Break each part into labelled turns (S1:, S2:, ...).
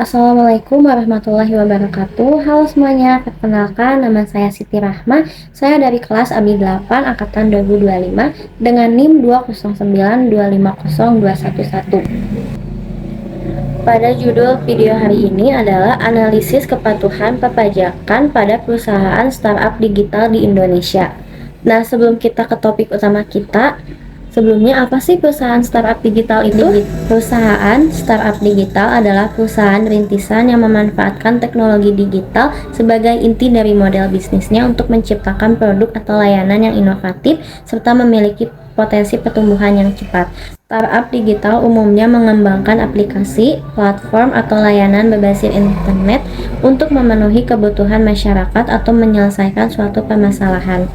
S1: Assalamualaikum warahmatullahi wabarakatuh. Halo semuanya, perkenalkan nama saya Siti Rahma. Saya dari kelas AB 8 angkatan 2025 dengan NIM 209250211. Pada judul video hari ini adalah analisis kepatuhan perpajakan pada perusahaan startup digital di Indonesia. Nah, sebelum kita ke topik utama kita, sebelumnya, apa sih perusahaan startup digital itu? Perusahaan startup digital adalah perusahaan rintisan yang memanfaatkan teknologi digital sebagai inti dari model bisnisnya untuk menciptakan produk atau layanan yang inovatif serta memiliki potensi pertumbuhan yang cepat. Startup digital umumnya mengembangkan aplikasi, platform, atau layanan berbasis internet untuk memenuhi kebutuhan masyarakat atau menyelesaikan suatu permasalahan.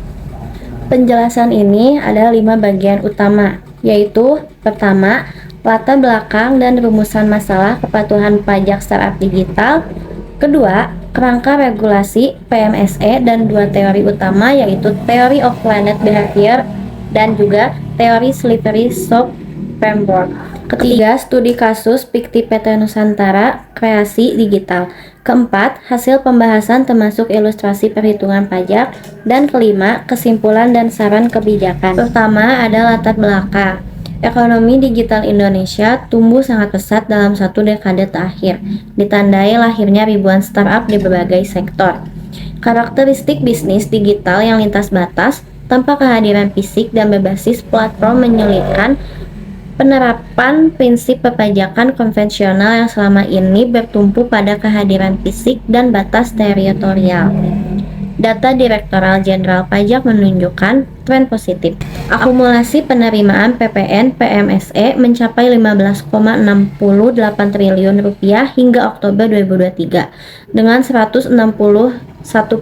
S1: Penjelasan ini ada 5 bagian utama, yaitu pertama, latar belakang dan rumusan masalah kepatuhan pajak startup digital. Kedua, kerangka regulasi PMSE dan 2 teori utama, yaitu Theory of Planet Behavior dan juga teori Slippery Slope Framework. Ketiga, studi kasus Pikti PT Nusantara Kreasi Digital. Keempat, hasil pembahasan termasuk ilustrasi perhitungan pajak. Dan kelima, kesimpulan dan saran kebijakan. Pertama, ada latar belakang. Ekonomi digital Indonesia tumbuh sangat pesat dalam 1 dekade terakhir, ditandai lahirnya ribuan startup di berbagai sektor. Karakteristik bisnis digital yang lintas batas, tanpa kehadiran fisik dan berbasis platform menyulitkan penerapan prinsip perpajakan konvensional yang selama ini bertumpu pada kehadiran fisik dan batas teritorial. Data Direktorat Jenderal Pajak menunjukkan tren positif. Akumulasi penerimaan PPN PMSE mencapai 15,68 triliun rupiah hingga Oktober 2023, dengan 161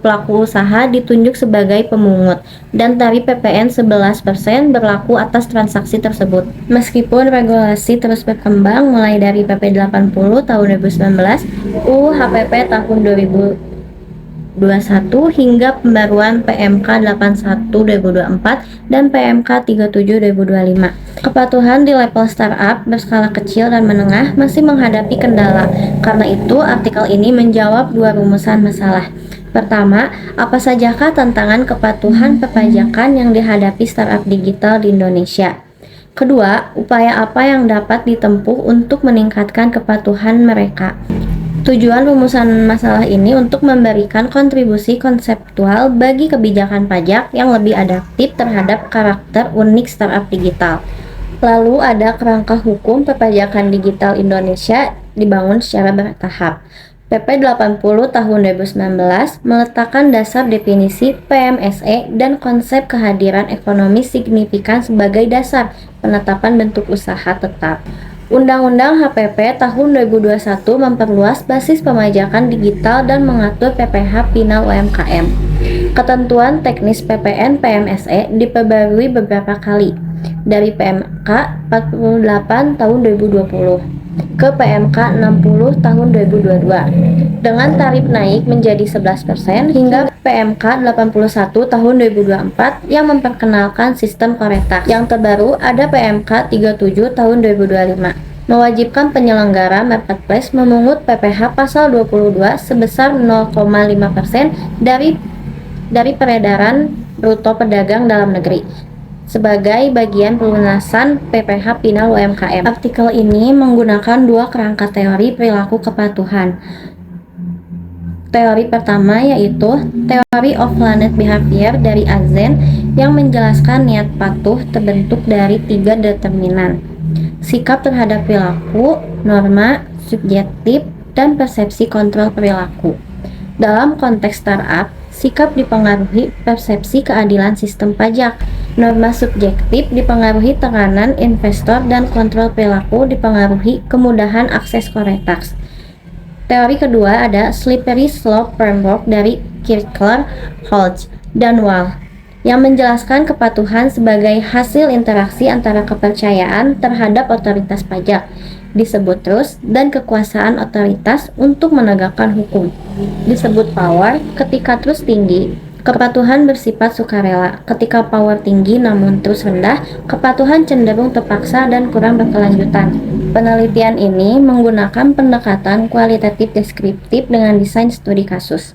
S1: pelaku usaha ditunjuk sebagai pemungut, dan tarif PPN 11% berlaku atas transaksi tersebut. Meskipun regulasi terus berkembang mulai dari PP 80 tahun 2019, UU HPP tahun 2021 hingga pembaruan PMK 81 2024 dan PMK 37 2025. Kepatuhan di level startup berskala kecil dan menengah masih menghadapi kendala. Karena itu, artikel ini menjawab 2 rumusan masalah. Pertama, apa sajakah tantangan kepatuhan perpajakan yang dihadapi startup digital di Indonesia? Kedua, upaya apa yang dapat ditempuh untuk meningkatkan kepatuhan mereka? Tujuan rumusan masalah ini untuk memberikan kontribusi konseptual bagi kebijakan pajak yang lebih adaptif terhadap karakter unik startup digital. Lalu ada kerangka hukum perpajakan digital Indonesia dibangun secara bertahap. PP 80 tahun 2019 meletakkan dasar definisi PMSE dan konsep kehadiran ekonomi signifikan sebagai dasar penetapan bentuk usaha tetap. Undang-Undang HPP tahun 2021 memperluas basis pemajakan digital dan mengatur PPh final UMKM. Ketentuan teknis PPN PMSE diperbarui beberapa kali, dari PMK 48 tahun 2020 ke PMK 60 tahun 2022 dengan tarif naik menjadi 11% hingga PMK 81 tahun 2024 yang memperkenalkan sistem Koretak. Yang terbaru ada PMK 37 tahun 2025 mewajibkan penyelenggara marketplace memungut PPh pasal 22 sebesar 0,5% dari peredaran bruto pedagang dalam negeri sebagai bagian pelunasan PPh final UMKM. Artikel ini menggunakan 2 kerangka teori perilaku kepatuhan. Teori pertama yaitu Theory of Planet Behavior dari Azen yang menjelaskan niat patuh terbentuk dari 3 determinan: sikap terhadap perilaku, norma, subjektif, dan persepsi kontrol perilaku. Dalam konteks startup, sikap dipengaruhi persepsi keadilan sistem pajak, norma subjektif dipengaruhi tekanan investor, dan kontrol perilaku dipengaruhi kemudahan akses Koretaks. Teori kedua ada Slippery Slope Framework dari Kirchler, Holtz, dan Wall yang menjelaskan kepatuhan sebagai hasil interaksi antara kepercayaan terhadap otoritas pajak, disebut trust, dan kekuasaan otoritas untuk menegakkan hukum, disebut power. Ketika trust tinggi, kepatuhan bersifat sukarela. Ketika power tinggi namun trust rendah, kepatuhan cenderung terpaksa dan kurang berkelanjutan. Penelitian ini menggunakan pendekatan kualitatif deskriptif dengan desain studi kasus.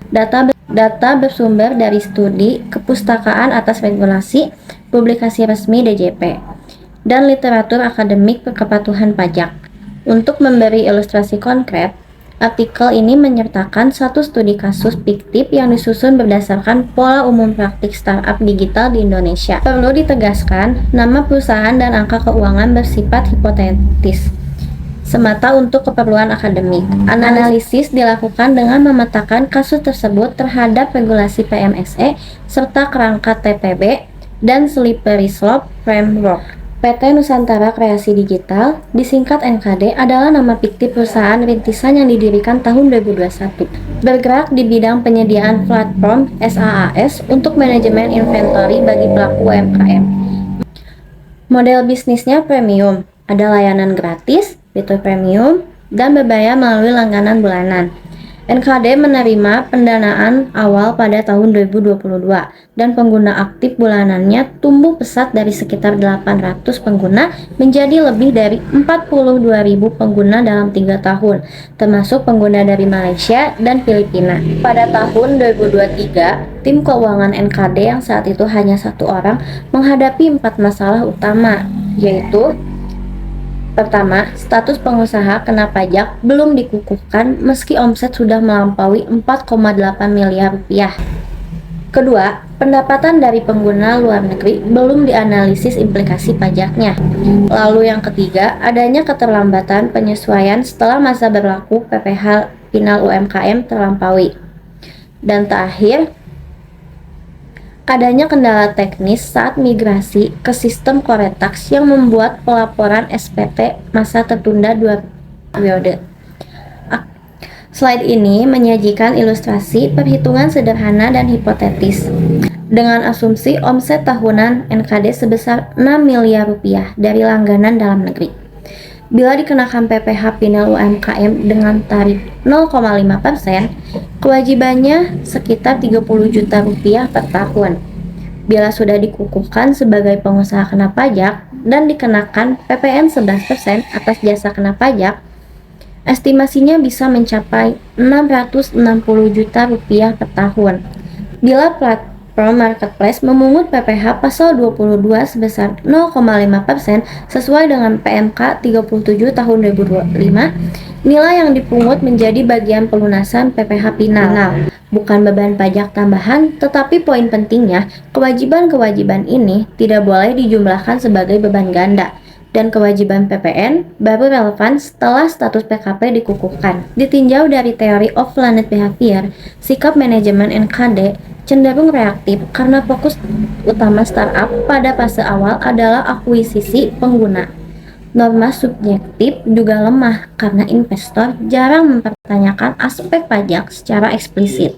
S1: Data bersumber dari studi Kepustakaan atas Regulasi, publikasi resmi DJP, dan literatur akademik kepatuhan pajak. Untuk memberi ilustrasi konkret, artikel ini menyertakan satu studi kasus fiktif yang disusun berdasarkan pola umum praktik startup digital di Indonesia. Perlu ditegaskan, nama perusahaan dan angka keuangan bersifat hipotetis, semata untuk keperluan akademik. Analisis dilakukan dengan memetakan kasus tersebut terhadap regulasi PMSE serta kerangka TPB dan Slippery Slope Framework. PT Nusantara Kreasi Digital, disingkat NKD, adalah nama fiktif perusahaan rintisan yang didirikan tahun 2021. Bergerak di bidang penyediaan platform SaaS untuk manajemen inventory bagi pelaku UMKM. Model bisnisnya premium, ada layanan gratis, fitur premium, dan berbayar melalui langganan bulanan. NKD menerima pendanaan awal pada tahun 2022 dan pengguna aktif bulanannya tumbuh pesat dari sekitar 800 pengguna menjadi lebih dari 42.000 pengguna dalam 3 tahun, termasuk pengguna dari Malaysia dan Filipina. Pada tahun 2023, tim keuangan NKD yang saat itu hanya 1 orang menghadapi 4 masalah utama, yaitu: pertama, status pengusaha kena pajak belum dikukuhkan meski omset sudah melampaui 4,8 miliar rupiah. Kedua, pendapatan dari pengguna luar negeri belum dianalisis implikasi pajaknya. Lalu yang ketiga, adanya keterlambatan penyesuaian setelah masa berlaku PPh final UMKM terlampaui. Dan terakhir, adanya kendala teknis saat migrasi ke sistem Coretax yang membuat pelaporan SPT masa tertunda 2 periode. Slide ini menyajikan ilustrasi perhitungan sederhana dan hipotetis dengan asumsi omset tahunan NKD sebesar 6 miliar rupiah dari langganan dalam negeri. Bila dikenakan PPh final UMKM dengan tarif 0,5%, kewajibannya sekitar 30 juta rupiah per tahun. Bila sudah dikukuhkan sebagai pengusaha kena pajak dan dikenakan PPN 11% atas jasa kena pajak, estimasinya bisa mencapai 660 juta rupiah per tahun. Bila platform marketplace memungut PPh pasal 22 sebesar 0,5% sesuai dengan PMK 37 tahun 2025, nilai yang dipungut menjadi bagian pelunasan PPh final, bukan beban pajak tambahan. Tetapi poin pentingnya, kewajiban-kewajiban ini tidak boleh dijumlahkan sebagai beban ganda, dan kewajiban PPN baru relevan setelah status PKP dikukuhkan. Ditinjau dari teori of learned behavior, sikap manajemen NKD cenderung reaktif karena fokus utama startup pada fase awal adalah akuisisi pengguna. Norma subjektif juga lemah karena investor jarang mempertanyakan aspek pajak secara eksplisit.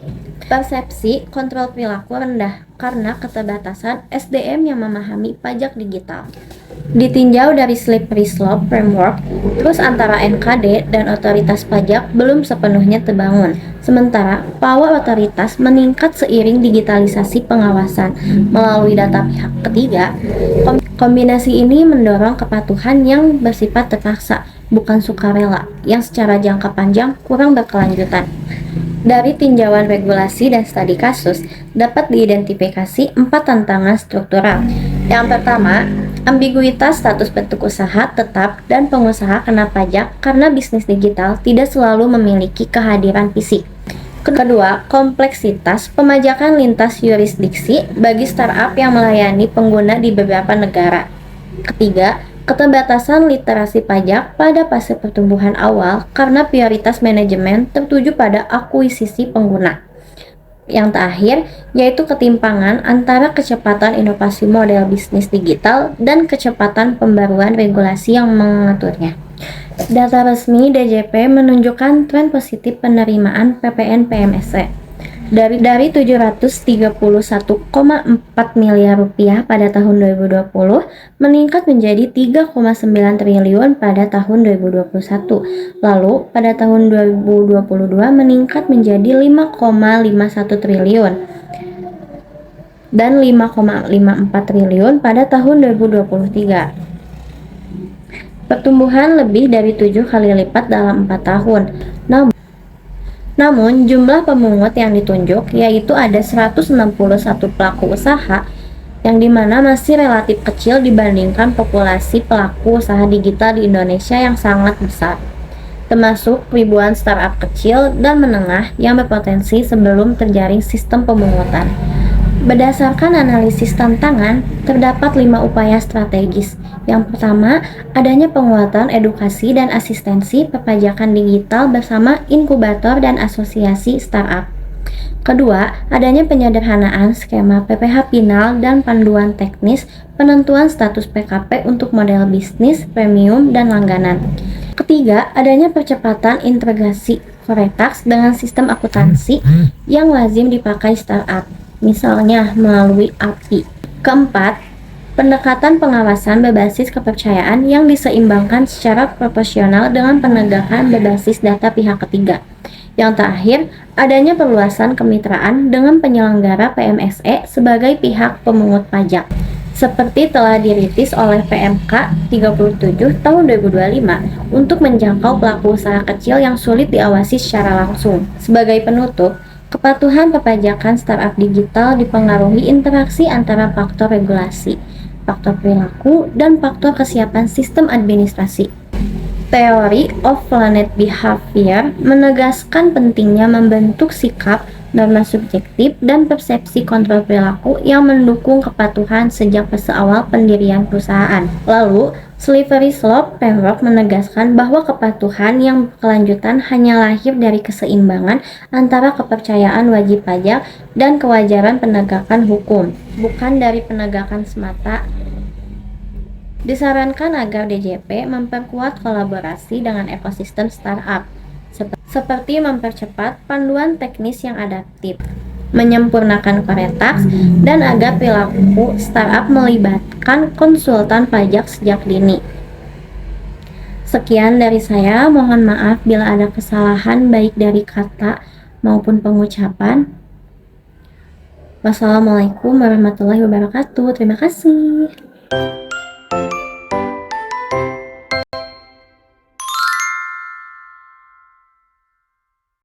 S1: Persepsi kontrol perilaku rendah karena keterbatasan SDM yang memahami pajak digital. Ditinjau dari Slippery Slope Framework, terus antara NKD dan otoritas pajak belum sepenuhnya terbangun. Sementara power otoritas meningkat seiring digitalisasi pengawasan melalui data pihak ketiga. Kombinasi ini mendorong kepatuhan yang bersifat terpaksa, bukan sukarela, yang secara jangka panjang kurang berkelanjutan. Dari tinjauan regulasi dan studi kasus, dapat diidentifikasi 4 tantangan struktural. Yang pertama, ambiguitas status bentuk usaha tetap dan pengusaha kena pajak karena bisnis digital tidak selalu memiliki kehadiran fisik. Kedua, kompleksitas pemajakan lintas yurisdiksi bagi startup yang melayani pengguna di beberapa negara. Ketiga, keterbatasan literasi pajak pada fase pertumbuhan awal karena prioritas manajemen tertuju pada akuisisi pengguna. Yang terakhir, yaitu ketimpangan antara kecepatan inovasi model bisnis digital dan kecepatan pembaruan regulasi yang mengaturnya. Data resmi DJP menunjukkan tren positif penerimaan PPN PMSE. Dari 731,4 miliar rupiah pada tahun 2020 meningkat menjadi 3,9 triliun pada tahun 2021. Lalu pada tahun 2022 meningkat menjadi 5,51 triliun dan 5,54 triliun pada tahun 2023. pertumbuhan lebih dari 7 kali lipat dalam 4 tahun. Namun, jumlah pemungut yang ditunjuk yaitu ada 161 pelaku usaha yang dimana masih relatif kecil dibandingkan populasi pelaku usaha digital di Indonesia yang sangat besar, termasuk ribuan startup kecil dan menengah yang berpotensi sebelum terjaring sistem pemungutan. Berdasarkan analisis tantangan, terdapat 5 upaya strategis. Yang pertama, adanya penguatan edukasi dan asistensi perpajakan digital bersama inkubator dan asosiasi startup. Kedua, adanya penyederhanaan skema PPh final dan panduan teknis penentuan status PKP untuk model bisnis, premium, dan langganan. Ketiga, adanya percepatan integrasi Coretax dengan sistem akuntansi yang lazim dipakai startup, misalnya melalui API. Keempat, pendekatan pengawasan berbasis kepercayaan yang diseimbangkan secara proporsional dengan penegakan berbasis data pihak ketiga. Yang terakhir, adanya perluasan kemitraan dengan penyelenggara PMSE sebagai pihak pemungut pajak, seperti telah dirintis oleh PMK 37 tahun 2025 untuk menjangkau pelaku usaha kecil yang sulit diawasi secara langsung. Sebagai penutup, kepatuhan perpajakan startup digital dipengaruhi interaksi antara faktor regulasi, faktor perilaku, dan faktor kesiapan sistem administrasi. Theory of Planet Behavior menegaskan pentingnya membentuk sikap, norma subjektif, dan persepsi kontrol perilaku yang mendukung kepatuhan sejak fase awal pendirian perusahaan. Lalu, Slippery Slope Framework menegaskan bahwa kepatuhan yang berkelanjutan hanya lahir dari keseimbangan antara kepercayaan wajib pajak dan kewajaran penegakan hukum, bukan dari penegakan semata. Disarankan agar DJP memperkuat kolaborasi dengan ekosistem startup, seperti mempercepat panduan teknis yang adaptif, menyempurnakan Coretax, dan agar perilaku startup melibatkan konsultan pajak sejak dini. Sekian dari saya, mohon maaf bila ada kesalahan baik dari kata maupun pengucapan. Wassalamualaikum warahmatullahi wabarakatuh. Terima kasih.